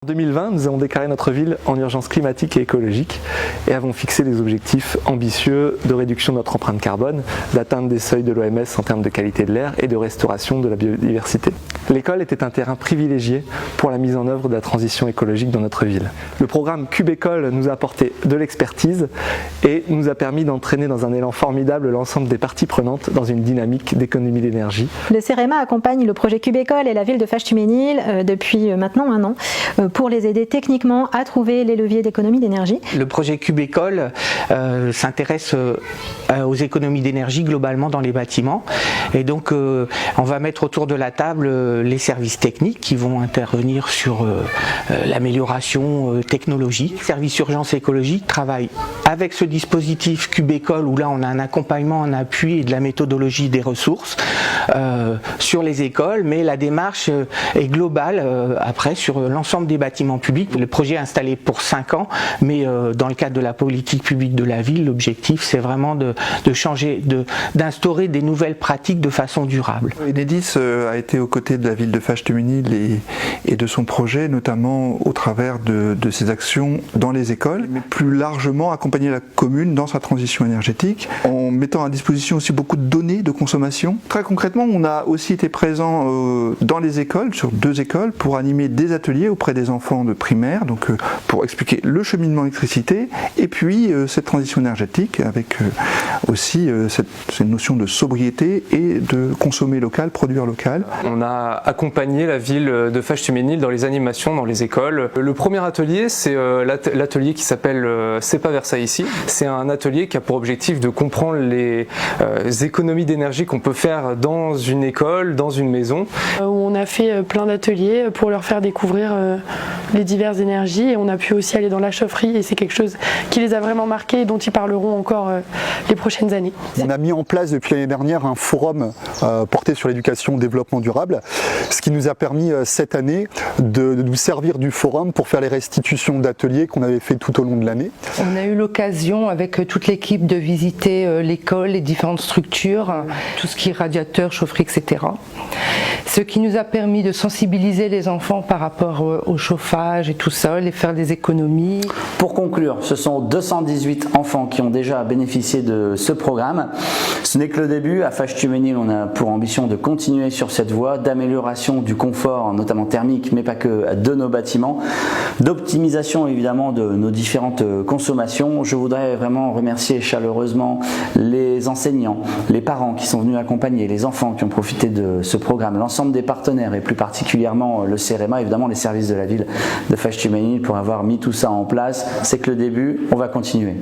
En 2020, nous avons déclaré notre ville en urgence climatique et écologique et avons fixé des objectifs ambitieux de réduction de notre empreinte carbone, d'atteinte des seuils de l'OMS en termes de qualité de l'air et de restauration de la biodiversité. L'école était un terrain privilégié pour la mise en œuvre de la transition écologique dans notre ville. Le programme Cube École nous a apporté de l'expertise et nous a permis d'entraîner dans un élan formidable l'ensemble des parties prenantes dans une dynamique d'économie d'énergie. Le CEREMA accompagne le projet Cube École et la ville de Faches-Tuménil depuis maintenant un an pour les aider techniquement à trouver les leviers d'économie d'énergie. Le projet Cube École s'intéresse aux économies d'énergie globalement dans les bâtiments et donc on va mettre autour de la table les services techniques qui vont intervenir sur l'amélioration technologique. Le service urgence écologique travaille avec ce dispositif Cube École où là on a un accompagnement, un appui et de la méthodologie des ressources sur les écoles, mais la démarche est globale après sur l'ensemble des bâtiments publics. Le projet est installé pour 5 ans, mais dans le cadre de la politique publique de la ville, l'objectif c'est vraiment de changer, d'instaurer des nouvelles pratiques de façon durable. Enedis a été aux côtés de la ville de Faches-Tuménil et de son projet, notamment au travers de ses actions dans les écoles, mais plus largement accompagner la commune dans sa transition énergétique, en mettant à disposition aussi beaucoup de données de consommation. Très concrètement, on a aussi été présent dans les écoles, sur 2 écoles, pour animer des ateliers auprès des enfants de primaire, donc pour expliquer le cheminement d'électricité et puis cette transition énergétique avec aussi cette notion de sobriété et de consommer local, produire local. On a accompagné la ville de Faches-Tuménil dans les animations dans les écoles. Le premier atelier, c'est l'atelier qui s'appelle C'est pas Versailles ici. C'est un atelier qui a pour objectif de comprendre les économies d'énergie qu'on peut faire dans une école, dans une maison. On a fait plein d'ateliers pour leur faire découvrir les diverses énergies et on a pu aussi aller dans la chaufferie et c'est quelque chose qui les a vraiment marqués et dont ils parleront encore les prochaines années. On a mis en place depuis l'année dernière un forum porté sur l'éducation au développement durable, ce qui nous a permis cette année de nous servir du forum pour faire les restitutions d'ateliers qu'on avait fait tout au long de l'année. On a eu l'occasion avec toute l'équipe de visiter l'école, les différentes structures, tout ce qui est radiateur, chaufferie, etc. Ce qui nous a permis de sensibiliser les enfants par rapport au chauffage et tout ça, les faire des économies. Pour conclure, ce sont 218 enfants qui ont déjà bénéficié de ce programme. Ce n'est que le début. À Faches-Tuménil, on a pour ambition de continuer sur cette voie d'amélioration du confort, notamment thermique, mais pas que, de nos bâtiments, d'optimisation évidemment de nos différentes consommations. Je voudrais vraiment remercier chaleureusement les enseignants, les parents qui sont venus accompagner, les enfants qui ont profité de ce programme, l'ensemble des partenaires et plus particulièrement le CEREMA, évidemment les services de la ville de Faches-Tuménil pour avoir mis tout ça en place. C'est que le début, on va continuer.